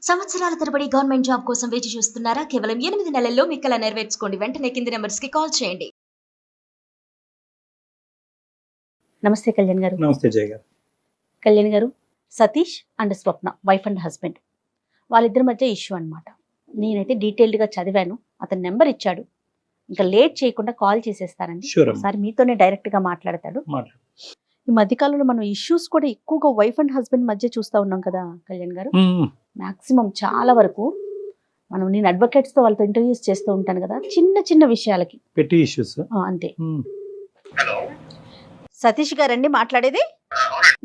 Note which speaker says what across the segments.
Speaker 1: సంవత్సరాల తరబడి government job కోసం వేచి చూస్తున్నారా? కేవలం 8 నెలల్లో మీ కల నెరవేర్చుకోండి. వెంటనే కింది నంబర్స్‌కి కాల్ చేయండి.
Speaker 2: నమస్తే కళ్యాణ్ గారు.
Speaker 3: నమస్తే జయ గారు.
Speaker 2: కళ్యాణ్ గారు, Satish and Swapna wife and husband, వాళ్ళిద్దరి మధ్య ఇష్యూ అన్నమాట. నేనైతే డీటెయిల్డ్గా చదివాను. అతని నెంబర్ ఇచ్చాడు. ఇంకా లేట్ చేయకుండా కాల్ చేసేస్తానండి.
Speaker 3: Sure అమ్మా.
Speaker 2: ఒకసారి మీతోనే డైరెక్ట్గా మాట్లాడతాడు.
Speaker 3: మాట్లాడు.
Speaker 2: ఈ మధ్యకాలంలో మనం ఇష్యూస్ కూడా ఎక్కువగా వైఫ్ అండ్ హస్బెండ్ మధ్య చూస్తూ ఉన్నాం కదా కళ్యాణ్ గారు. మాక్సిమం చాలా వరకు నేను అడ్వకేట్స్తో వాళ్ళతో ఇంటర్వ్యూస్ చేస్తూ ఉంటాను కదా, చిన్న చిన్న విషయాలకి
Speaker 3: పెట్టి ఇష్యూస్.
Speaker 2: అంతే. సతీష్ గారండి మాట్లాడేది?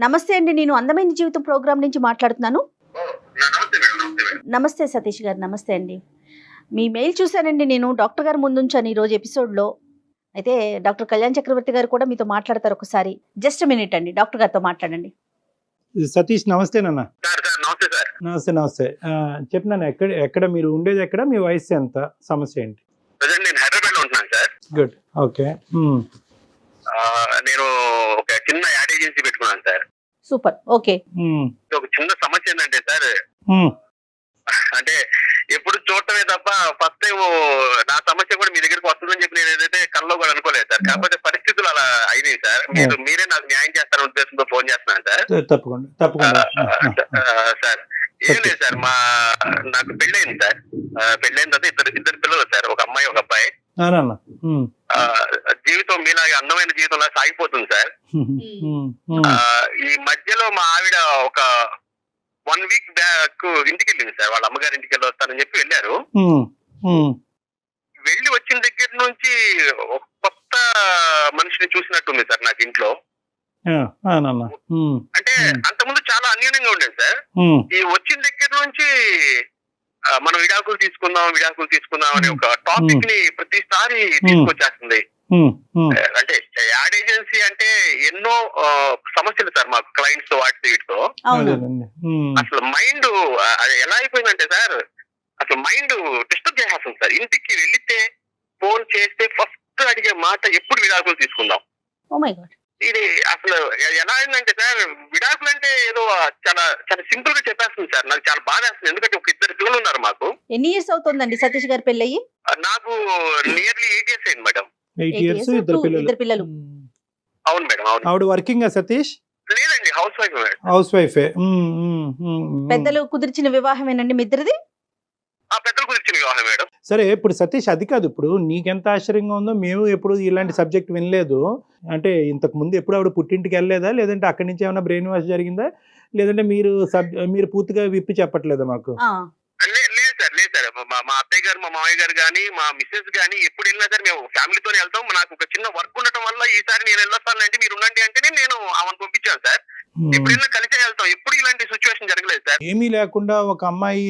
Speaker 2: నమస్తే అండి, నేను అందమైన జీవితం ప్రోగ్రామ్ నుంచి మాట్లాడుతున్నాను. నమస్తే సతీష్ గారు, నమస్తే అండి. మీ మెయిల్ చూశానండి, నేను డాక్టర్ గారు ముందుంచాను ఈరోజు ఎపిసోడ్లో. అయితే డాక్టర్ కళ్యాణ్ చక్రవర్తి గారు కూడా మీతో మాట్లాడతారు ఒకసారి. జస్ట్ మినిట్ అండి, డాక్టర్ గారితో మాట్లాడండి.
Speaker 3: సతీష్ నమస్తే నాన్న.
Speaker 4: నమస్తే సార్.
Speaker 3: నమస్తే నమస్తే. చెప్పినాను, ఎక్కడ మీరు ఉండేది, ఎక్కడ మీ వయసు ఎంత, సమస్య ఏంటి?
Speaker 4: ప్రజెంట్ నేను హైదరాబాద్ లో ఉంటున్నాను సార్.
Speaker 3: Good, okay.
Speaker 4: నేను ఒక చిన్న యాడ్ ఏజెన్సీ పెట్టుకున్నాను సార్.
Speaker 2: Super, okay.
Speaker 4: ఒక చిన్న సమస్య ఏంటంటే సార్, అంటే ఎప్పుడు చూడటమే తప్ప ఫస్ట్ టైం నా సమస్య కూడా మీ దగ్గరికి వస్తుందని చెప్పి నేను ఏదైతే కల్లో కూడా అనుకోలేదు సార్. కాకపోతే పరిస్థితులు అలా అయినాయి సార్. మీరే నాకు న్యాయం చేస్తారనే ఉద్దేశంతో ఫోన్ చేస్తున్నాను సార్.
Speaker 3: తప్పకుండా తప్పకుండా.
Speaker 4: సార్ ఏం లేదు సార్, నాకు పెళ్ళయింది సార్. పెళ్ళైన తర్వాత ఇద్దరు పిల్లలు సార్, ఒక అమ్మాయి ఒక అబ్బాయి. జీవితం మీలాగే అందమైన జీవితంలా సాగిపోతుంది సార్. ఈ మధ్యలో మా ఆవిడ ఒక 1 వీక్ బ్యాక్ ఇంటికి వెళ్ళింది సార్. వాళ్ళ అమ్మగారి ఇంటికి వెళ్ళి వస్తానని చెప్పి వెళ్ళారు. వెళ్ళి వచ్చిన దగ్గర నుంచి ఒక కొత్త మనిషిని చూసినట్టుంది సార్ నాకు ఇంట్లో. అంటే అంతకుముందు చాలా అన్యోన్యంగా ఉండేది సార్. ఈ వచ్చిన దగ్గర నుంచి మనం విడాకులు తీసుకుందాం అనే ఒక టాపిక్ ని ప్రతిసారి తీసుకొచ్చేస్తుంది. అంటే యాడ్ ఏజెన్సీ అంటే ఎన్నో సమస్యలు సార్ మాకు, క్లయింట్స్ వాటితో వీటితో. అసలు మైండ్ ఎలా అయిపోయిందంటే సార్, అసలు మైండ్ డిస్టర్బ్ చేసేస్తుంది సార్. ఇంటికి వెళితే ఫోన్ చేస్తే ఫస్ట్ అడిగే మాట ఎప్పుడు విడాకులు తీసుకుందాం. ఇది అసలు ఎలా అయిందంటే సార్, విడాకులు అంటే ఏదో చాలా చాలా సింపుల్ గా చెప్పేస్తుంది సార్. నాకు చాలా బాధ వేస్తుంది, ఎందుకంటే ఒక 2 పిల్లలు ఉన్నారు మాకు.
Speaker 2: ఎన్ని ఇయర్స్ అవుతుందండి సతీష్ గారి పెళ్ళయి?
Speaker 4: నాకు నియర్లీ 8 years అయింది మేడం.
Speaker 3: 8 years, ఇద్దరు పిల్లలు.
Speaker 4: అవును మేడం, అవును.
Speaker 3: ఆవిడ వర్కింగ్ సతీష్?
Speaker 4: లేదండి, హౌస్ వైఫ్ మేడం.
Speaker 3: హౌస్ వైఫే.
Speaker 2: పెద్దలు కుదిర్చిన వివాహమేనండి మీ ఇద్దరిది?
Speaker 4: పెద్దలు కుదిర్చిన వివాహం మేడం.
Speaker 3: సరే, ఇప్పుడు సతీష్ అది కాదు, ఇప్పుడు నీకెంత ఆశ్చర్యంగా ఉందో, మేము ఎప్పుడు ఇలాంటి సబ్జెక్ట్ వినలేదు. అంటే ఇంతకు ముందు ఎప్పుడు ఆవిడ పుట్టింటికి వెళ్ళలేదా, లేదంటే అక్కడి నుంచి ఏమైనా బ్రెయిన్ వాష్ జరిగిందా, లేదంటే మీరు పూర్తిగా విప్పి చెప్పట్లేదా మాకు?
Speaker 4: లేదు సార్, మా అత్తయ్య గారు, మా మామయ్య గారు గానీ, మా మిస్సెస్ గానీ ఎప్పుడు వెళ్ళినా సార్ మేము ఫ్యామిలీతోనే వెళ్తాం. నాకు ఒక చిన్న వర్క్ ఉండటం వల్ల ఈసారి నేను వెళ్ళొస్తాను అంటే మీరు ఉండండి అంటేనే నేను ఆమెను పంపించాను సార్. ఎప్పుడు వెళ్ళినా కలిసే వెళ్తాం, ఎప్పుడు ఇలాంటి సిచ్యువేషన్ జరగలేదు సార్.
Speaker 3: ఏమీ లేకుండా ఒక అమ్మాయి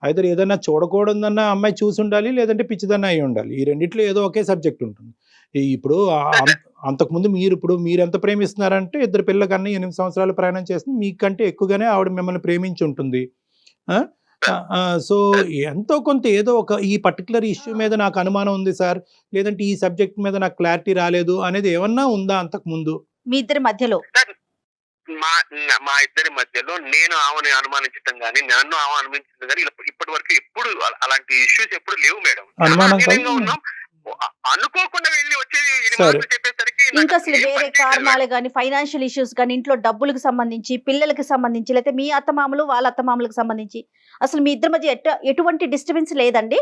Speaker 3: అయితే ఏదైనా చూడకూడదన్న అమ్మాయి చూసి ఉండాలి, లేదంటే పిచ్చిదన్న అయి ఉండాలి. ఈ రెండిట్లో ఏదో ఒకే సబ్జెక్ట్ ఉంటుంది. ఇప్పుడు అంతకుముందు మీరు ఎంత ప్రేమిస్తున్నారంటే, 2 పిల్లల కన్నా 8 సంవత్సరాలు ప్రయాణం చేస్తుంది, మీకంటే ఎక్కువగానే ఆవిడ మిమ్మల్ని ప్రేమించి ఉంటుంది. సో ఎంతో కొంత ఏదో ఒక ఈ పర్టికులర్ ఇష్యూ మీద నాకు అనుమానం ఉంది సార్, లేదంటే ఈ సబ్జెక్ట్ మీద నాకు క్లారిటీ రాలేదు అనేది ఏమన్నా ఉందా అంతకు ముందు
Speaker 2: మీ ఇద్దరి మధ్యలో?
Speaker 4: మా ఇద్దరి మధ్యలో నేను ఆమెను అనుమానించడం గానీ, నన్ను ఆమె అనుమానించడం గానీ ఇప్పటి వరకు ఎప్పుడు అలాంటి ఇష్యూస్ ఎప్పుడు లేవు మేడం. ఉన్నాం, అనుకోకుండా వెళ్ళి వచ్చేది చెప్పేసరికి
Speaker 2: ఇంకా అసలు వేరే కారణాలు గానీ, ఫైనాన్షియల్ ఇష్యూస్ గానీ, ఇంట్లో డబ్బులకు సంబంధించి, పిల్లలకి సంబంధించి, లేకపోతే మీ అత్తమామలు వాళ్ళ అత్తమామలకు సంబంధించి అసలు మీ ఇద్దరి మధ్య ఎటువంటి డిస్టర్బెన్స్ లేదండి?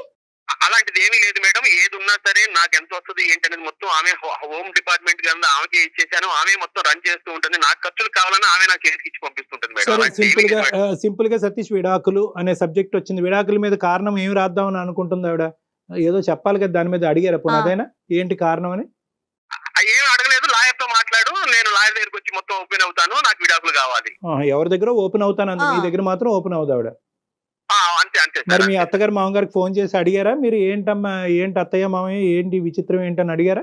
Speaker 4: అలాంటిది ఏమీ లేదు మేడం. ఏది ఉన్నా సరే నాకు ఎంత వస్తుంది ఏంటనేది మొత్తం ఆమె, హోమ్ డిపార్ట్మెంట్ కింద ఆమెకి ఇచ్చేసాను. ఆమె మొత్తం రన్ చేస్తూ ఉంటుంది. నాకు ఖర్చులు కావాలని ఆమె నాకు చేతికి ఇచ్చి పంపిస్తుంటుంది మేడం.
Speaker 3: సింపుల్ గా సతీష్, విడాకులు అనే సబ్జెక్ట్ వచ్చింది. విడాకుల మీద కారణం ఏమి రాద్దామని అనుకుంటుంది ఆవిడ? ఏదో చెప్పాలి కదా, దాని మీద అడిగారా పునాదైనా ఏంటి కారణం అని?
Speaker 4: ఏం అడగలేదు. లాయర్ తో మాట్లాడు, నేను లాయర్ దగ్గరికి వచ్చి మొత్తం ఓపెన్ అవుతాను, నాకు విడాకులు కావాలి.
Speaker 3: ఎవరి దగ్గర ఓపెన్ అవుతాను అంది, మీ దగ్గర మాత్రం ఓపెన్ అవుతుంది ఆవిడ.
Speaker 4: అంతే.
Speaker 3: మరి మీ అత్తగారు మామగారికి ఫోన్ చేసి అడిగారా మీరు, ఏంటమ్మా ఏంటి అత్తయ్య మామయ్య ఏంటి విచిత్రం ఏంటని అడిగారా?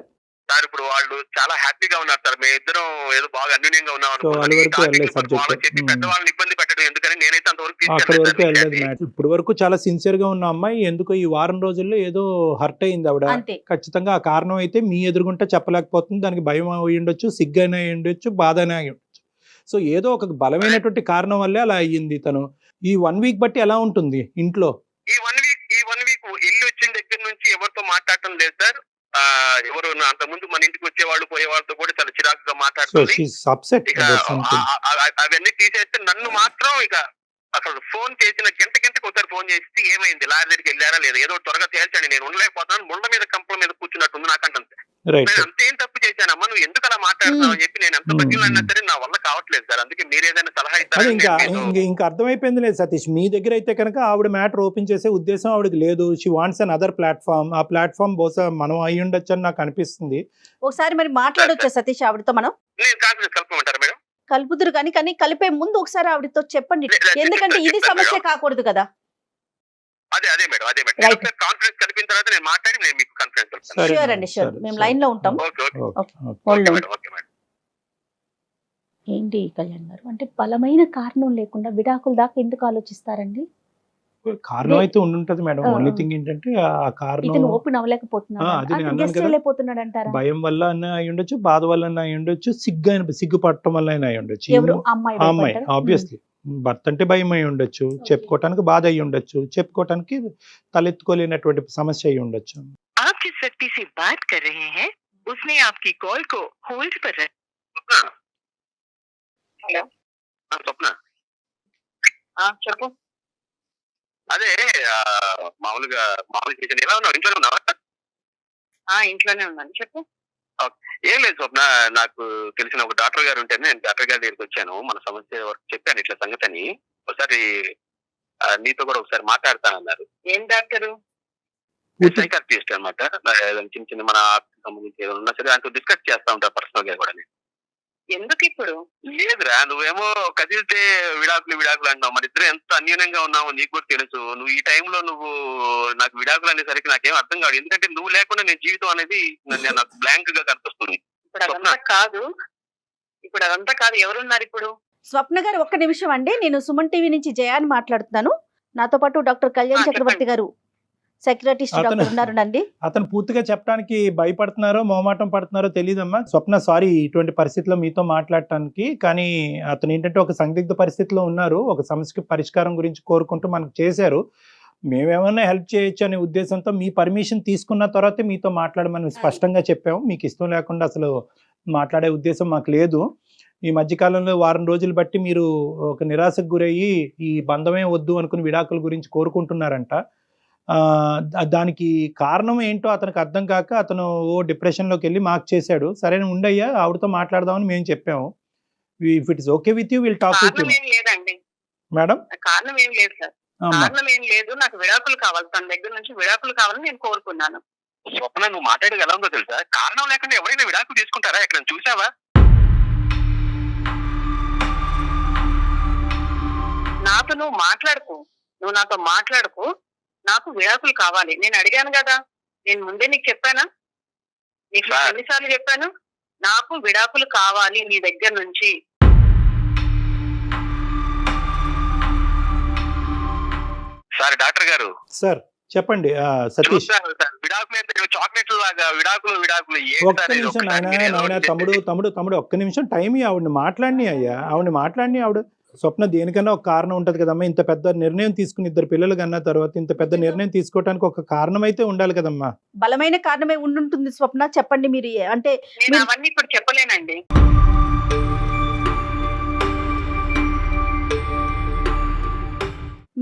Speaker 4: సార్ ఇప్పుడు వాళ్ళు చాలా హ్యాపీగా ఉన్నారు సార్. మేము ఇద్దరం ఏదో బాగా అన్యూన్యంగా ఉన్నాం. పెద్దవాళ్ళని ఇబ్బంది పెట్టడం ఎందుకని నేనైతే
Speaker 3: అక్కడి వరకు వెళ్ళలేదు. ఇప్పుడు వరకు చాలా సిన్సియర్ గా ఉన్న అమ్మాయి ఎందుకో ఈ వారం రోజుల్లో ఏదో హర్ట్ అయింది ఆవిడ. ఖచ్చితంగా ఆ కారణం అయితే మీ ఎదురుగుంటే చెప్పలేకపోతుంది. దానికి భయం అయి ఉండొచ్చు, సిగ్గైనా అయి ఉండొచ్చు, బాధ అయినా అయి ఉండొచ్చు. సో ఏదో ఒక బలమైనటువంటి కారణం వల్లే అలా అయ్యింది తను. ఈ 1 వీక్ బట్టి ఎలా ఉంటుంది ఇంట్లో?
Speaker 4: ఈ వన్ వీక్ ఇల్లు వచ్చిన దగ్గర నుంచి ఎవరితో మాట్లాడటం లేదు సార్. ఎవరు అంత ముందు మన ఇంటికి వచ్చేవాళ్ళు పోయే వాళ్ళతో కూడా చాలా చిరాకుగా
Speaker 3: సో
Speaker 4: మాట్లాడుతుంది.
Speaker 3: షీస్ అప్సెట్
Speaker 4: ఇక
Speaker 3: అబౌట్ సంథింగ్.
Speaker 4: అవన్నీ తీసేస్తే నన్ను మాత్రం ఇక అసలు ఫోన్ చేసిన గంటకి ఒకసారి ఫోన్ చేసి ఏమైంది, లారీ దగ్గరికి వెళ్ళారా లేదా, ఏదో త్వరగా తేల్చండి, నేను ఉండలేకపోతున్నాను, ముళ్ళ మీద కంపల మీద కూర్చున్నట్టుంది నాకంటే.
Speaker 3: రైట్.
Speaker 4: నేను అంతేం తప్పు చేశానమ్మా, నువ్వు ఎందుకు అలా మాట్లాడుతున్నావు అని చెప్పి నేను ఎంత బతికినా సరే నా వల్ల కావట్లేదు సార్. అందుకే మీరు ఏదైనా సలహా
Speaker 3: అది
Speaker 4: ఇస్తారని
Speaker 3: ఇంకా
Speaker 4: నేను మీతో-
Speaker 3: ఇంకా అర్థమైపోయింది లేదు సతీష్. మీ దగ్గర అయితే కనుక ఆవిడ మ్యాటర్ ఓపెన్ చేసే ఉద్దేశం ఆవిడకి లేదు. She wants an other platform. ఆ ప్లాట్ఫామ్ బహుశా మనం అయి ఉండొచ్చు అని నాకు అనిపిస్తుంది.
Speaker 2: ఒకసారి మరి మాట్లాడొచ్చా సతీష్ ఆవిడతో? మనం
Speaker 4: నేను కాన్ఫరెన్స్ కలపమంటారా మేడం?
Speaker 2: కలుపుదురు కానీ కలిపే ముందు ఒకసారి ఆవిడతో చెప్పండి, ఎందుకంటే ఇది సమస్య కాకూడదు కదా.
Speaker 4: అదే మేడం
Speaker 2: Right.
Speaker 4: కాన్ఫరెన్స్ కలిపిన తర్వాత నేను మాట్లాడి నేను మీకు కాన్ఫరెన్స్ కలుపుతాను.
Speaker 3: సరే
Speaker 2: షూర్
Speaker 3: మేడం,
Speaker 2: అండి, షూర్.
Speaker 3: సరే,
Speaker 2: మేము
Speaker 3: సరే.
Speaker 2: లైన్ లో ఉంటాం.
Speaker 4: Okay
Speaker 3: okay, okay.
Speaker 2: Hold on.
Speaker 4: Madam.
Speaker 2: ఏంటి కళ్యాణ్ గారు, అంటే బలమైన కారణం లేకుండా విడాకుల దాకా ఎందుకు ఆలోచిస్తారండి?
Speaker 3: కారణం అయితే ఉండుంటది మేడం.
Speaker 2: ఆ.
Speaker 3: ఓన్లీ థింగ్ ఏంటంటే ఆ కారణం
Speaker 2: ఇతను ఓపెన్ అవ్వలేకపోతున్నాడు,
Speaker 3: అది నేను అన్నాను
Speaker 2: గెస్ట్
Speaker 3: కదా.
Speaker 2: వెళ్ళిపోతున్నాడు అంటారా?
Speaker 3: భయం వల్ల అయినా అయి ఉండొచ్చు, బాధ వల్ల అయినా అయి ఉండొచ్చు, సిగ్గుపడటం వల్ల అయినా అయి ఉండొచ్చు.
Speaker 2: ఎవరు అమ్మాయి
Speaker 3: ఆ అమ్మాయి
Speaker 2: భయపడ్డారా?
Speaker 3: ఆబ్వియస్లీ భర్త అంటే భయం అయి ఉండొచ్చు, చెప్పుకోవటానికి బాధ అయి ఉండొచ్చు, చెప్పుకోవటానికి తలెత్తుకోలేనటువంటి సమస్య అయి ఉండొచ్చు.
Speaker 5: आप जिस व्यक्ति से बात कर रहे हैं उसने आपकी कॉल को होल्ड पर रखा।
Speaker 4: హలో స్వప్న,
Speaker 5: చెప్పు.
Speaker 4: అదే మామూలుగా చేశాను. ఎలా ఉన్నావు? ఇంట్లోనే ఉన్నావా?
Speaker 5: ఇంట్లోనే ఉన్నాను, చెప్పు.
Speaker 4: ఏం లేదు స్వప్న, నాకు తెలిసిన ఒక డాక్టర్ గారు ఉంటేనే నేను డాక్టర్ గారి దగ్గరికి వచ్చాను. మన సమస్య వరకు చెప్పాను ఇట్లా సంగతి అని. ఒకసారి నీతో కూడా ఒకసారి మాట్లాడతానన్నారు.
Speaker 5: ఏం డాక్టరు?
Speaker 4: సైకాట్రిస్ట్ అనమాట. చిన్న చిన్న మన ఆర్ట్కి సంబంధించి ఏదైనా ఉన్నా సరే ఆయనతో డిస్కస్ చేస్తా ఉంటాను పర్సనల్ గా కూడా. నేను
Speaker 5: ఎందుకు ఇప్పుడు?
Speaker 4: లేదురా, నువ్వేమో కదిలితే విడాకులు అంటావు. మరి ఇద్దరు ఎంత అన్యూనంగా ఉన్నావు నీకు కూడా తెలుసు. నువ్వు ఈ టైంలో నువ్వు నాకు విడాకులు అనేసరికి నాకేం అర్థం కాదు. ఎందుకంటే నువ్వు లేకుండా నేను జీవితం అనేది నాకు బ్లాంక్ గా కనిపిస్తుంది.
Speaker 5: ఇప్పుడు అదంతా కాదు. ఎవరున్నారు ఇప్పుడు?
Speaker 2: స్వప్న గారు ఒక్క నిమిషం అండి, నేను సుమన్ టీవీ నుంచి జయాని మాట్లాడుతున్నాను. నాతో పాటు డాక్టర్ కళ్యాణ్ చక్రవర్తి గారు, సైకియాట్రిస్ట్ డాక్టర్ ఉన్నారండి.
Speaker 3: అతను పూర్తిగా చెప్పడానికి భయపడుతున్నారో మొహమాటం పడుతున్నారో తెలియదమ్మా. స్వప్న సారీ ఇటువంటి పరిస్థితిలో మీతో మాట్లాడటానికి. కానీ అతను ఏంటంటే ఒక సందిగ్ధ పరిస్థితిలో ఉన్నారు. ఒక సమస్యకి పరిష్కారం గురించి కోరుకుంటూ మనకు చేశారు. మేమేమన్నా హెల్ప్ చేయొచ్చు అనే ఉద్దేశంతో మీ పర్మిషన్ తీసుకున్న తర్వాతే మీతో మాట్లాడమని స్పష్టంగా చెప్పాము. మీకు ఇష్టం లేకుండా అసలు మాట్లాడే ఉద్దేశం మాకు లేదు. ఈ మధ్యకాలంలో వారం రోజులు బట్టి మీరు ఒక నిరాశకు గురయ్యి ఈ బంధమే వద్దు అనుకుని విడాకుల గురించి కోరుకుంటున్నారంట. దానికి కారణం ఏంటో అతనికి అర్థం కాక అతను డిప్రెషన్లోకి వెళ్ళి మాకు చేశాడు. సరే ఉండయ్యా, ఆవిడతో మాట్లాడదామని మేము చెప్పాము. If it is okay with you will talk with you.
Speaker 5: కారణం ఏం లేదండి
Speaker 3: మేడం.
Speaker 5: కారణం ఏం లేదు సార్. కారణం ఏం లేదు. నాకు విడాకులు కావాలి, తన దగ్గర నుంచి విడాకులు కావాలని నేను కోరుకున్నాను.
Speaker 4: స్వప్న, నువ్వు మాట్లాడేది ఎలా ఉందో తెలుసా? కారణం లేకుండా ఎవరైనా విడాకులు తీసుకుంటారా? ఎక్కడ చూసావా?
Speaker 5: నాతో నువ్వు నాతో మాట్లాడుకు. నాకు విడాకులు కావాలి. నేను అడిగాను కదా, నేను ముందే నీకు చెప్పానా? నీకు ఎన్నిసార్లు చెప్పాను? నాకు విడాకులు కావాలి నీ దగ్గర నుంచి.
Speaker 4: సార్ డాక్టర్ గారు.
Speaker 3: సార్ చెప్పండి. సతీష్
Speaker 4: విడాకులు చాక్లెట్లు లాగా విడాకులు
Speaker 3: ఒక్క నిమిషం నాయన తమ్ముడు ఒక్క నిమిషం టైం ఆవిడని మాట్లాడిని అయ్యా. ఆవిడ స్వప్న దేనికన్నా ఒక కారణం ఉంటది కదమ్మా. ఇంత పెద్ద నిర్ణయం తీసుకుని ఇద్దరు పిల్లలు కన్నా తర్వాత ఇంత పెద్ద నిర్ణయం తీసుకోవడానికి ఒక కారణం అయితే ఉండాలి కదమ్మా.
Speaker 2: బలమైన కారణమే ఉండుంటుంది స్వప్న, చెప్పండి మీరు. అంటే
Speaker 5: నేను అవన్నీ ఇప్పుడు చెప్పలేనండి.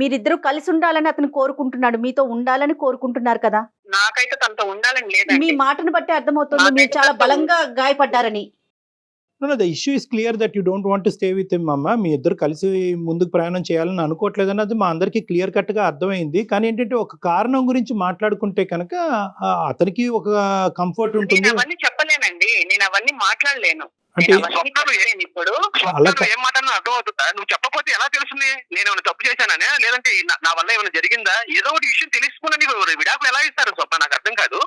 Speaker 2: మీరిద్దరూ కలిసి ఉండాలని అతను కోరుకుంటున్నాడు, మీతో ఉండాలని కోరుకుంటున్నారు కదా.
Speaker 5: నాకైతే తనతో ఉండాలని
Speaker 2: మీ
Speaker 5: లేదండి.
Speaker 2: మాటను బట్టి అర్థమవుతుంది మీరు చాలా బలంగా గాయపడ్డారని.
Speaker 3: The issue is clear that you don't want to stay with him అమ్మా. మీ ఇద్దరు కలిసి ముందుకు ప్రయాణం చేయాలని అనుకోవట్లేదు అన్నది మా అందరికీ క్లియర్ కట్ గా అర్థమైంది. కానీ ఏంటంటే ఒక కారణం గురించి మాట్లాడుకుంటే కనుక అతనికి ఒక కంఫర్ట్ ఉంటుంది.
Speaker 5: నేను అవన్నీ చెప్పలేనండి, నేను అవన్నీ మాట్లాడలేను.
Speaker 3: అంటే
Speaker 5: నేను అవన్నీ చెప్పలేను ఇప్పుడు.
Speaker 4: ఏం మాట్లాడినా అర్థం అవుతుందా? నువ్వు చెప్పకపోతే ఎలా తెలుస్తుంది నేను ఏమైనా తప్పు చేశాననే, లేదంటే నా వల్ల ఏమైనా జరిగిందా? ఏదో ఒకటి విషయం తెలుసుకుని విడాకులు ఎలా ఇస్తారు స్వప్న? నాకు అర్థం కాదు.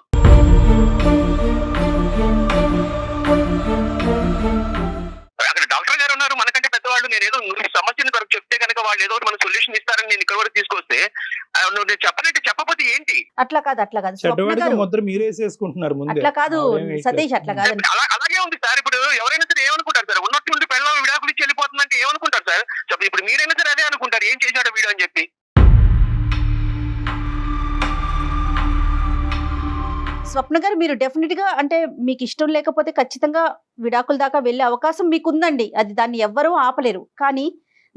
Speaker 4: అక్కడ డాక్టర్ గారు ఉన్నారు, మనకంటే పెద్దవాళ్ళు. నేను ఏదో సమస్యను కొరకు చెప్తే కనుక వాళ్ళు ఏదో మన సొల్యూషన్ ఇస్తారని నేను ఇక్కడ వరకు తీసుకొస్తే నువ్వు చెప్పనంటే చెప్పకపోతే ఏంటి?
Speaker 2: అట్లా కాదు స్వప్న గారు,
Speaker 3: ముద్ర మీరేసేసుకుంటున్నారు ముందే.
Speaker 2: అట్లా కాదు సతీష్, అట్లా కాదు.
Speaker 4: అలాగే ఉంది సార్. ఇప్పుడు ఎవరైనా సరే ఏమనుకుంటారు సార్, ఉన్నట్టుండి పెళ్ళం విడాకులు ఇచ్చి వెళ్ళిపోతున్నారు అవుతుందంటే ఏమనుకుంటారు సార్? ఇప్పుడు మీరైనా సరే అదే అనుకుంటారు, ఏం చేశాడు వీడు అని చెప్పి.
Speaker 2: స్వప్న గారు, మీరు డెఫినెట్ గా అంటే మీకు ఇష్టం లేకపోతే ఖచ్చితంగా విడాకుల దాకా వెళ్ళే అవకాశం మీకుందండి. అది దాన్ని ఎవ్వరూ ఆపలేరు. కానీ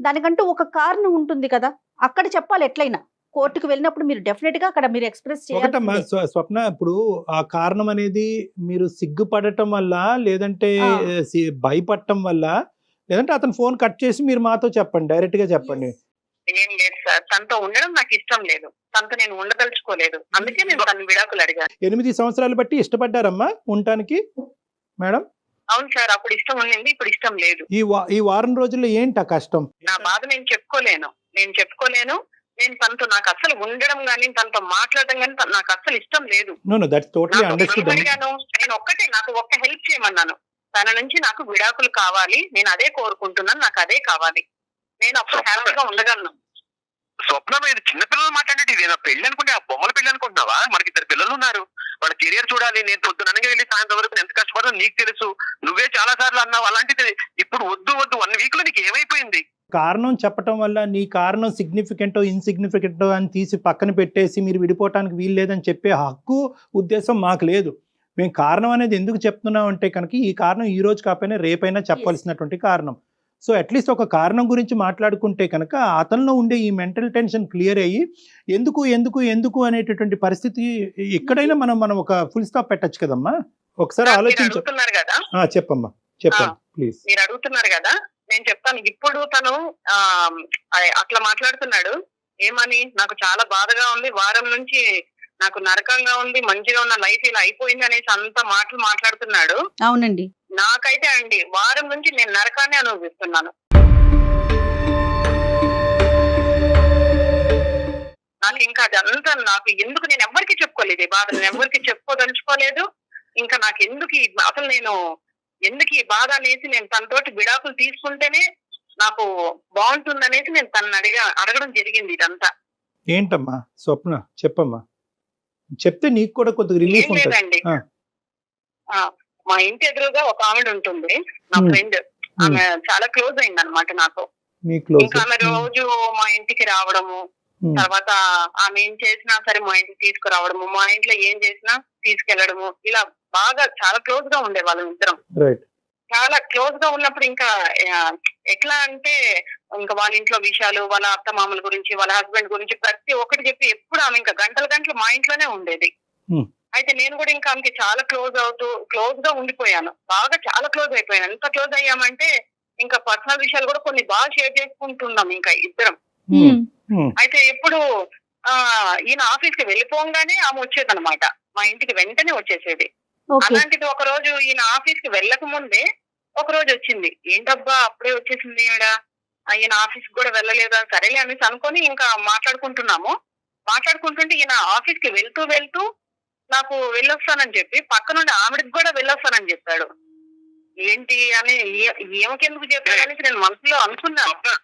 Speaker 2: దానికంటూ ఒక కారణం ఉంటుంది కదా, అక్కడ చెప్పాలి. ఎట్లయినా కోర్టుకు వెళ్ళినప్పుడు మీరు డెఫినెట్ గా అక్కడ మీరు ఎక్స్ప్రెస్
Speaker 3: ఒకటమ్మా
Speaker 2: చేయాలి.
Speaker 3: స్వప్న, ఇప్పుడు ఆ కారణం అనేది మీరు సిగ్గుపడటం వల్ల, లేదంటే భయపడటం వల్ల, లేదంటే అతను ఫోన్ కట్ చేసి మీరు మాతో చెప్పండి, డైరెక్ట్ గా చెప్పండి.
Speaker 5: ఏం లేదు సార్, తనతో ఉండడం నాకు ఇష్టం లేదు, తనతో నేను ఉండదలుచుకోలేదు, అందుకే నేను తన విడాకులు అడిగాను.
Speaker 3: 8 సంవత్సరాలు బట్టి ఇష్టపడ్డారమ్మా ఉండటానికి మేడం?
Speaker 5: అవును సార్, అప్పుడు ఇష్టం ఉండింది, ఇప్పుడు ఇష్టం లేదు.
Speaker 3: ఈ వారం రోజుల్లో ఏంటి ఆ కష్టం?
Speaker 5: నా బాధ నేను చెప్పుకోలేను. నేను తనతో నాకు అసలు ఉండడం గానీ, తనతో మాట్లాడడం గానీ నాకు అసలు ఇష్టం లేదు.
Speaker 3: That's totally understood.
Speaker 5: నేను నాకు ఒక్క హెల్ప్ చేయమన్నాను, తన నుంచి నాకు విడాకులు కావాలి, నేను అదే కోరుకుంటున్నాను, నాకు అదే కావాలి, నేను అప్పుడు హ్యాపీగా ఉండగలను.
Speaker 4: స్వప్న, ఇది చిన్నపిల్లలు మాట్లాడేది, ఇదేనా పెళ్లి అనుకుంటే ఆ బొమ్మల పెళ్లి అనుకుంటున్నావా? మనకి 2 పిల్లలు ఉన్నారు, వాళ్ళ కెరియర్ చూడాలి. నేను పొద్దుననగా వెళ్ళి సాయంత్రం వరకు ఎంత కష్టపడదో నీకు తెలుసు, నువ్వే చాలా సార్లు అన్నావు. అలాంటిది ఇప్పుడు వద్దు 1 వీక్ లో నీకు ఏమైపోయింది?
Speaker 3: కారణం చెప్పటం వల్ల నీ కారణం సిగ్నిఫికెంటో ఇన్సిగ్నిఫికెంటో అని తీసి పక్కన పెట్టేసి మీరు విడిపోవటానికి వీలు లేదని చెప్పే హక్కు ఉద్దేశం మాకు లేదు. మేము కారణం అనేది ఎందుకు చెప్తున్నాం అంటే కనుక, ఈ కారణం ఈ రోజు కాకపోయినా రేపైనా చెప్పాల్సినటువంటి కారణం. సో అట్లీస్ట్ ఒక కారణం గురించి మాట్లాడుకుంటే కనుక అతనిలో ఉండే ఈ మెంటల్ టెన్షన్ క్లియర్ అయ్యి ఎందుకు అనేటటువంటి పరిస్థితి ఎక్కడైనా మనం ఒక ఫుల్ స్టాప్ పెట్టచ్చు కదమ్మా. ఒకసారి ఆలోచించు.
Speaker 5: కదా,
Speaker 3: చెప్పమ్మా, చెప్పండి ప్లీజ్.
Speaker 5: మీరు అడుగుతున్నారు కదా, నేను చెప్తాను. ఇప్పుడు తను అట్లా మాట్లాడుతున్నాడు, ఏమని, నాకు చాలా బాధగా ఉంది, వారం నుంచి నాకు నరకంగా ఉంది, మంచిగా ఉన్న లైఫ్ ఇలా అయిపోయింది అనేసి అంత మాటలు మాట్లాడుతున్నాడు.
Speaker 2: అవునండి,
Speaker 5: నాకైతే అండి వారం నుంచి నేను నరకాన్ని అనుభవిస్తున్నాను. నాకు ఇంకా అదంతా నాకు ఎందుకు, నేను ఎవరికి చెప్పుకోలేదు ఈ బాధ, నేను ఎవరికి చెప్పుకోదలుచుకోలేదు. ఇంకా నాకు అసలు నేను ఎందుకు ఈ బాధ అనేసి నేను తనతోటి విడాకులు తీసుకుంటేనే నాకు బాగుంటుందనేసి నేను తనని అడగడం జరిగింది. ఇదంతా
Speaker 3: ఏంటమ్మా స్వప్న, చెప్పమ్మా, చెప్తే నీకు కూడా కొద్దిగా రిలీఫ్ ఉంటుంది.
Speaker 5: లేదండి, మా ఇంటి ఎదురుగా ఒక ఆవిడ ఉంటుంది, నా ఫ్రెండ్. ఆమె చాలా క్లోజ్ అయింది అనమాట నాకు. ఇంకా ఆమె రోజు మా ఇంటికి రావడము, తర్వాత ఆమె ఏం చేసినా సరే మా ఇంటికి తీసుకురావడము, మా ఇంట్లో ఏం చేసినా తీసుకెళ్లడము, ఇలా బాగా చాలా క్లోజ్ గా ఉండే వాళ్ళం ఇద్దరం. చాలా క్లోజ్ గా ఉన్నప్పుడు ఇంకా ఎట్లా అంటే, ఇంకా వాళ్ళ ఇంట్లో విషయాలు, వాళ్ళ అత్త మామల గురించి, వాళ్ళ హస్బెండ్ గురించి ప్రతి ఒక్కటి చెప్పి ఎప్పుడు ఆమె ఇంకా గంటలు మా ఇంట్లోనే ఉండేది. అయితే నేను కూడా ఇంకా ఆమెకి చాలా క్లోజ్ గా ఉండిపోయాను, బాగా చాలా క్లోజ్ అయిపోయాను. ఎంత క్లోజ్ అయ్యామంటే ఇంకా పర్సనల్ విషయాలు కూడా కొన్ని బాగా షేర్ చేసుకుంటున్నాం ఇంకా ఇద్దరం. అయితే ఎప్పుడు ఈయన ఆఫీస్ కి వెళ్ళిపోగానే ఆమె వచ్చేదన్నమాట, మా ఇంటికి వెంటనే వచ్చేసేది. అలాంటిది ఒక రోజు ఈయన ఆఫీస్ కి వెళ్ళక ముందే ఒక రోజు వచ్చింది. ఏంటబ్బా అప్పుడే వచ్చేసింది ఈయన ఆఫీస్ కూడా వెళ్ళలేదా, సరేలే అనేసి అనుకొని ఇంకా మాట్లాడుకుంటుంటే ఈయన ఆఫీస్ కి వెళ్తూ నాకు వెళ్ళొస్తానని చెప్పి పక్క నుండి ఆవిడకి కూడా వెళ్ళొస్తానని చెప్పాడు. ఏంటి అని ఏమకెందుకు చెప్పాడు అనేసి నేను మనసులో అనుకున్నాను.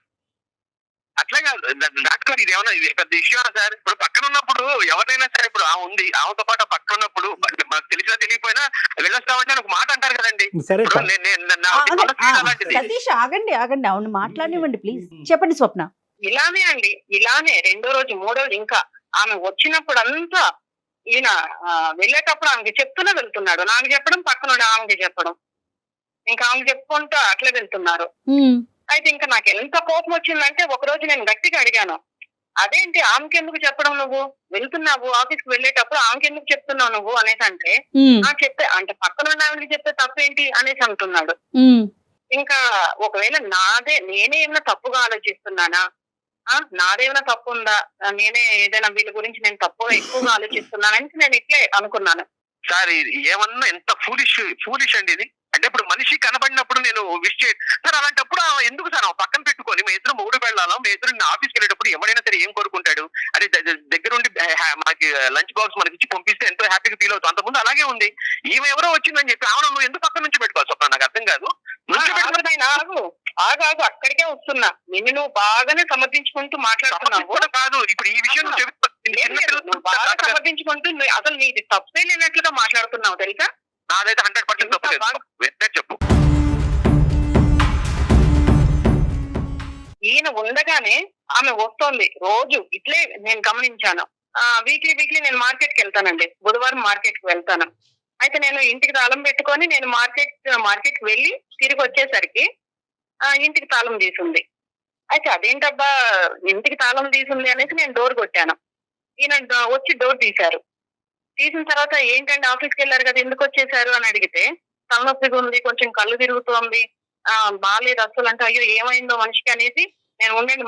Speaker 4: అట్లా కాదు డాక్టర్, ఇది ఏమన్నా పెద్ద ఇష్యూ సార్? ఇప్పుడు పక్కన ఉన్నప్పుడు ఎవరైనా సరే, ఇప్పుడు ఉంది ఆమెతో పాటు పక్కన ఉన్నప్పుడు మనకు తెలిసినా తెలియకపోయినా వెళ్ళొస్తామంటే ఒక మాట అంటారు కదండి.
Speaker 2: సతీష్ ఆగండి, అవును మాట్లాడివ్వండి ప్లీజ్, చెప్పండి స్వప్న.
Speaker 5: ఇలానే రెండో రోజు మూడో రోజు ఇంకా ఆమె వచ్చినప్పుడు అంతా ఈయన వెళ్ళేటప్పుడు ఆమెకి చెప్తూనే వెళ్తున్నాడు, నాకు చెప్పడం, పక్కన ఆమెకి చెప్పడం, ఇంకా ఆమెకి చెప్పుకుంటూ అట్లా వెళ్తున్నారు. అయితే ఇంకా నాకు ఎంత కోపం వచ్చిందంటే ఒక రోజు నేను గట్టిగా అడిగాను, అదేంటి ఆమెకి ఎందుకు చెప్పడం, నువ్వు వెళ్తున్నావు ఆఫీస్ కి వెళ్ళేటప్పుడు ఆమెకి ఎందుకు చెప్తున్నావు నువ్వు అనేసి అంటే, చెప్తే అంటే పక్కన ఆమెకి చెప్తే తప్పేంటి అనేసి అంటున్నాడు. ఇంకా ఒకవేళ నేనే ఏమైనా తప్పుగా ఆలోచిస్తున్నానా, నాదేమైనా తప్పు ఉందా, నేనే ఏదైనా వీళ్ళ గురించి నేను తప్పుగా ఎక్కువగా ఆలోచిస్తున్నానని నేను ఇట్లే అనుకున్నాను.
Speaker 4: సార్ ఏమన్నా ఎంత ఫూలిష్ అండి ఇది. అంటే ఇప్పుడు మనిషి కనబడినప్పుడు నేను విష్ చేయ సార్, అలాంటప్పుడు ఎందుకు సార్ పక్కన పెట్టుకొని మీ ఇద్దరు మూడు వెళ్ళాలో, మీ ఇద్దరు ఆఫీస్కి వెళ్ళేటప్పుడు ఎవరైనా సరే ఏం కోరుకుంటాడు, అదే దగ్గరుండి మనకి లంచ్ బాక్స్ మనకి ఇచ్చి పంపిస్తే ఎంతో హ్యాపీగా ఫీల్ అవుతాం. అంతకుముందు అలాగే ఉంది. ఈమె ఎవరో వచ్చిందని చెప్పి ఆమె నువ్వు ఎందుకు పక్కన నుంచి పెట్టుకోవచ్చు అప్పుడు నాకు అర్థం కాదు.
Speaker 5: ఆగు అక్కడికే వస్తున్నా, నిన్ను నువ్వు బాగానే సమర్థించుకుంటూ మాట్లాడుతున్నావు
Speaker 4: కాదు. ఇప్పుడు ఈ విషయం
Speaker 5: బాగా సమర్థించుకుంటూ అసలు నీది తప్పే లేనట్లుగా మాట్లాడుతున్నావు తెలుసా.
Speaker 4: నాదైతే 100% తప్పు లేదు, చెప్పు.
Speaker 5: ఈయన ఉండగానే ఆమె వస్తోంది రోజు ఇట్లే నేను గమనించాను. వీక్లీ నేను మార్కెట్ కి వెళ్తానండి, బుధవారం మార్కెట్ కి వెళ్తాను. అయితే నేను ఇంటికి తాళం పెట్టుకొని నేను మార్కెట్ కి వెళ్ళి తిరిగి వచ్చేసరికి ఇంటికి తాళం తీసుంది. అయితే అదేంటబ్బా ఇంటికి తాళం తీసుంది అనేసి నేను డోర్ కొట్టాను. ఈయన వచ్చి డోర్ తీశారు. తీసిన తర్వాత ఏంటంటే ఆఫీస్కి వెళ్ళారు కదా ఎందుకు వచ్చేసారు అని అడిగితే, తలనొప్పిగా ఉంది, కొంచెం కళ్ళు తిరుగుతోంది, బాగాలేదు అసలు అంటే, అయ్యో ఏమైందో మనిషికి అనేసి నేను ఉండండి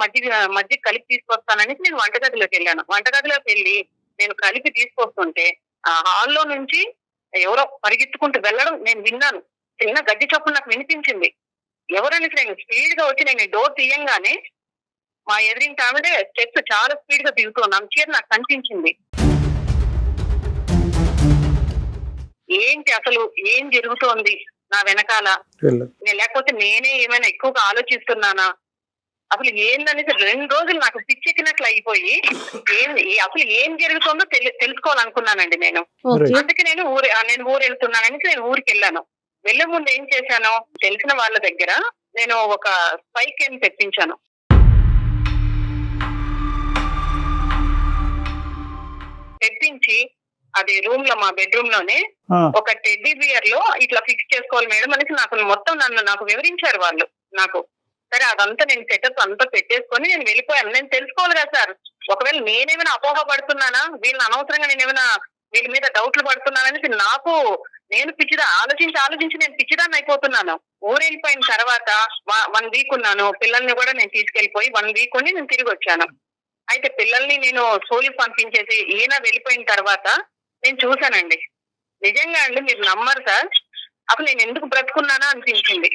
Speaker 5: మధ్య కలిపి తీసుకొస్తాననేసి నేను వంటగదిలోకి వెళ్ళాను. వంటగదిలోకి వెళ్ళి నేను కలిపి తీసుకొస్తుంటే హాల్లో నుంచి ఎవరో పరిగెత్తుకుంటూ వెళ్ళడం నేను విన్నాను. చిన్న గడ్డి చప్పుడు నాకు వినిపించింది. ఎవరనేసి నేను స్పీడ్ గా వచ్చి నేను డోర్ తీయంగానే మా ఎదురింటి ఆవిడే స్టెప్స్ చాలా స్పీడ్ గా దిగుతున్నాను చీర నాకు కనిపించింది. ఏంటి అసలు ఏం జరుగుతోంది నా వెనకాల, లేకపోతే నేనే ఏమైనా ఎక్కువగా ఆలోచిస్తున్నానా, అసలు ఏందనేసి 2 రోజులు నాకు పిచ్చెక్కినట్లు అయిపోయి అసలు ఏం జరుగుతుందో తెలుసుకోవాలనుకున్నానండి నేను. అందుకే నేను ఊరు వెళ్తున్నాననేసి నేను ఊరికి వెళ్ళాను. వెళ్లే ముందు ఏం చేశాను, తెలిసిన వాళ్ళ దగ్గర నేను ఒక స్పై క్యామ్ తెప్పించాను. తెప్పించి అది రూమ్ లో, మా బెడ్రూమ్ లోనే ఒక టెడ్డీ బియర్ లో ఇట్లా ఫిక్స్ చేసుకోవాలి మేడం అనేసి నాకు వివరించారు వాళ్ళు నాకు. సరే అదంతా నేను సెటప్ అంతా పెట్టేసుకొని నేను వెళ్ళిపోయాను. నేను తెలుసుకోవాలి కదా సార్, ఒకవేళ నేనేమైనా అపోహ పడుతున్నానా, వీళ్ళని అనవసరంగా నేనేమైనా వీళ్ళ మీద డౌట్లు పడుతున్నాననేసి నేను ఆలోచించి నేను పిచ్చిదాన్ని అయిపోతున్నాను. ఊరు వెళ్ళిపోయిన తర్వాత 1 వీక్ ఉన్నాను. పిల్లల్ని కూడా నేను తీసుకెళ్లిపోయి 1 వీక్ ఉండి నేను తిరిగి వచ్చాను. అయితే పిల్లల్ని నేను స్కూల్కి పంపించేసి ఈయన వెళ్ళిపోయిన తర్వాత నేను చూశానండి. నిజంగా అండి మీరు నమ్మరు సార్, అసలు నేను ఎందుకు బ్రతుకున్నానా అనిపించింది.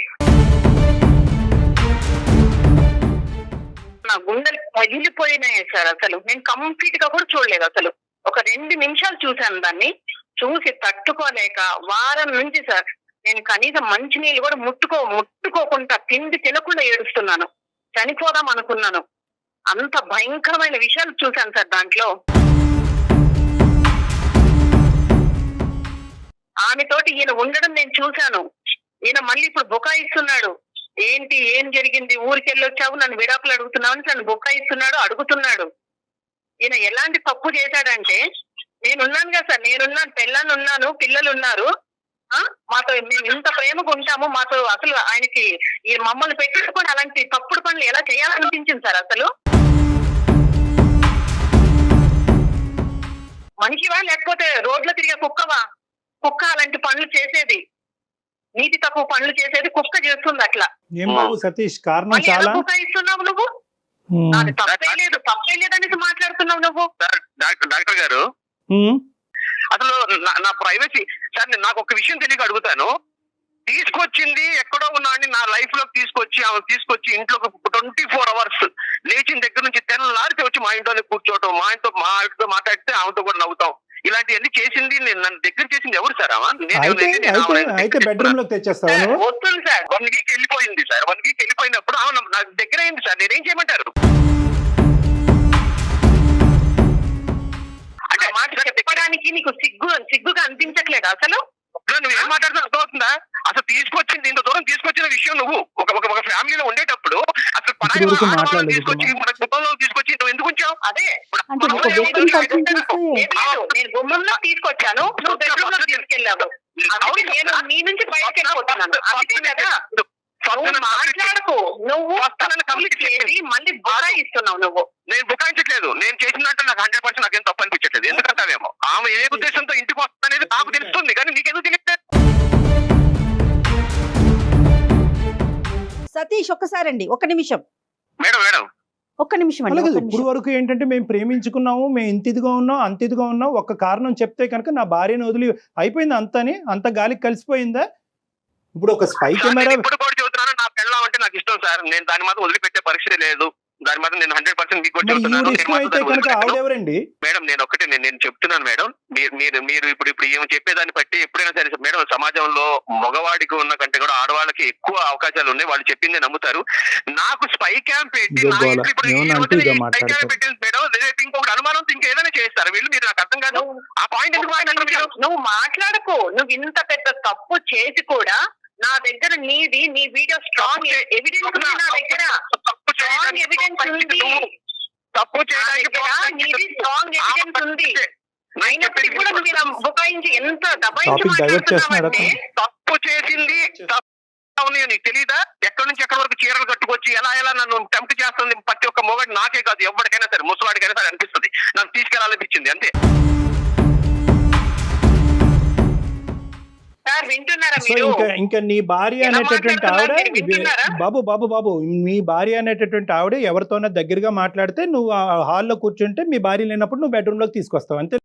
Speaker 5: నా గుండెలు పగిలిపోయినాయి సార్. అసలు నేను కంప్లీట్ గా కూడా చూడలేదు. అసలు ఒక 2 నిమిషాలు చూశాను. దాన్ని చూసి తట్టుకోలేక వారం నుంచి సార్ నేను కనీసం మంచినీళ్ళు కూడా ముట్టుకోకుండా తిండి తినకుండా ఏడుస్తున్నాను. చనిపోదాం అనుకున్నాను. అంత భయంకరమైన విషయాలు చూశాను సార్ దాంట్లో. ఆమెతోటి ఈయన ఉండడం నేను చూశాను. ఈయన మళ్ళీ ఇప్పుడు బుకాయిస్తున్నాడు. ఏంటి ఏం జరిగింది, ఊరికి వెళ్ళొచ్చావు, నన్ను విడాకులు అడుగుతున్నావు అని నన్ను బుకాయిస్తున్నాడు, అడుగుతున్నాడు. ఈయన ఎలాంటి తప్పు చేశాడంటే, నేనున్నాను కదా సార్, నేనున్నాను, పెళ్ళాన్ని ఉన్నాను, పిల్లలు ఉన్నారు, మాతో మేము ఇంత ప్రేమగా ఉంటాము, మాతో అసలు ఆయనకి ఈ మమ్మల్ని పెట్టుకొని అలాంటి తప్పుడు పనులు ఎలా చేయాలనిపించింది సార్. అసలు మనిషివా లేకపోతే రోడ్లో తిరిగే కుక్కవా? కుక్క అలాంటి పనులు చేసేది, నీతి తక్కువ పనులు చేసేది కుక్క చేస్తుంది అట్లా.
Speaker 3: ఏం బాబు సతీష్, కారణం చాలా
Speaker 5: ఇస్తున్నావు నువ్వు, నాకు తప్పే లేదనేసి మాట్లాడుతున్నావు నువ్వు.
Speaker 4: డాక్టర్ గారు అసలు నా ప్రైవసీ సార్, నాకు ఒక విషయం తెలియక అడుగుతాను. తీసుకొచ్చింది ఎక్కడో ఉన్నాడని నా లైఫ్ లోకి తీసుకొచ్చి ఇంట్లో 24 hours లేచిన దగ్గర నుంచి తెల్లారితే వచ్చి మా ఇంట్లోనే కూర్చోవటం, మా ఆవిడతో మాట్లాడితే ఆమెతో కూడా నవ్వుతాం, ఇలాంటివన్నీ చేసింది నన్ను దగ్గర చేసింది ఎవరు సార్?
Speaker 3: అయితే బెడ్రూమ్ లోకి తెచ్చేస్తాను.
Speaker 4: వస్తుంది సార్. 1 వీక్ వెళ్ళిపోయింది సార్. 1 వీక్ వెళ్ళిపోయినప్పుడు ఆమె నా దగ్గర అయింది సార్. నేనేం చేయమంటారు?
Speaker 5: అంటే మాట చెప్పడానికి నీకు సిగ్గుగా అనిపించట్లేదు అసలు?
Speaker 4: నువ్వు ఏం మాట్లాడుతున్నా అర్థమవుతుందా? అసలు తీసుకొచ్చింది, ఇంత దూరం తీసుకొచ్చిన విషయం నువ్వు ఒక ఫ్యామిలీలో ఉండేటప్పుడు అసలు తీసుకొచ్చి మన కుటుంబంలో తీసుకొచ్చి నువ్వు ఎందుకు ఉంచావు? అదే నేను గుమ్మంలో తీసుకొచ్చాను, నువ్వు బెడ్రూమ్ లో తీసుకెళ్ళావు. నేను నీ నుంచి బయటకు వెళ్ళిపోతున్నాను అంతే కదా. మాట్లాడుకో, నువ్వు మళ్ళీ బుకాయిస్తున్నావు. నువ్వు నేను బుకాయించట్లేదు. నేను చేసినట్టు నాకు 100% నాకేం తప్పు అనిపించట్లేదు. ఎందుకంటావేమో ఆమె ఏ ఉద్దేశంతో ఇంటికి వస్తుందనేది నాకు తెలుస్తుంది, కానీ నీకెందుకు తెలియట్లేదు?
Speaker 2: సతీష్ ఒక్కసారండి, ఒక్క నిమిషం
Speaker 4: మేడం
Speaker 2: ఒక్క నిమిషం అండి.
Speaker 3: ఇప్పుడు వరకు ఏంటంటే మేము ప్రేమించుకున్నాము, మేము ఇంత ఇదిగా ఉన్నాం, అంత ఇదిగా ఉన్నాం, ఒక్క కారణం చెప్తే కనుక నా భార్యను వదిలి అయిపోయింది అంతని, అంత గాలికి కలిసిపోయిందా? ఇప్పుడు ఒక స్పై కెమెరా
Speaker 4: ఇప్పుడు కూడా చెబుతున్నాను, నా పెళ్ళం అంటే నాకు ఇష్టం సార్. నేను దాని మాత్రం వదిలిపెట్టే పరిస్థితి లేదు. దాని మాత్రం నేను 100% మీకు కూడా చెప్తున్నాను. మేడం నేను చెప్తున్నాను మేడం, మీరు ఇప్పుడు ఏమో చెప్పేదాన్ని బట్టి ఎప్పుడైనా సరే మేడం, సమాజంలో మగవాడికి ఉన్న కంటే కూడా ఆడవాళ్ళకి ఎక్కువ అవకాశాలు ఉన్నాయి. వాళ్ళు చెప్పిందే నమ్ముతారు. నాకు స్పై క్యాంప్ పెట్టి పెట్టింది మేడం, రేపు ఇంకొకటి అనుమానం ఇంకేదైనా చేస్తారు వీళ్ళు. మీరు నాకు అర్థం కాదు ఆ పాయింట్ ఎందుకు.
Speaker 5: నువ్వు మాట్లాడకు. నువ్వు ఇంత పెద్ద తప్పు చేసి కూడా నా దగ్గర నీ వీడియో స్ట్రాంగ్ ఎవిడెన్స్ నా దగ్గర.
Speaker 4: తప్పు
Speaker 5: స్ట్రాంగ్ ఎవిడెన్స్ ఉంది.
Speaker 4: తప్పు
Speaker 5: నా దగ్గర నీది స్ట్రాంగ్ ఎవిడెన్స్ ఉంది. అయినప్పటికీ కూడా నువ్వు ఇలా బుకాయించి ఎంత దబాయించి
Speaker 3: Topic divert చేస్తున్నాడు
Speaker 5: మాట్లాడుతున్నావంటే
Speaker 4: తప్పు చేసింది అవును నీకు తెలీదా? ఎక్కడి నుంచి ఎక్కడి వరకు చీరలు కట్టుకొచ్చి ఎలా నన్ను టెంప్ట్ చేస్తుంది ప్రతి ఒక్క మొగడు, నాకే కాదు ఎవరికైనా సరే, ముసలాడికైనా సరే అనిపిస్తుంది, నన్ను తీసుకెళ్లాలనిపించింది అంతే.
Speaker 5: సార్ వింటున్నారా
Speaker 3: సో
Speaker 5: మీరు?
Speaker 3: ఇంకా నీ భార్య
Speaker 5: ఎలా
Speaker 3: అనేటటువంటి ఆవిడ
Speaker 5: మాట్లాడుతున్నారు మీరు? వింటున్నారా?
Speaker 3: బాబు మీ భార్య అనేటటువంటి ఆవిడ ఎవరితోనో దగ్గరగా మాట్లాడితే నువ్వు ఆ హాల్లో కూర్చుంటే మీ భార్య లేనప్పుడు నువ్వు బెడ్రూమ్ లోకి తీసుకొస్తావు అంతే.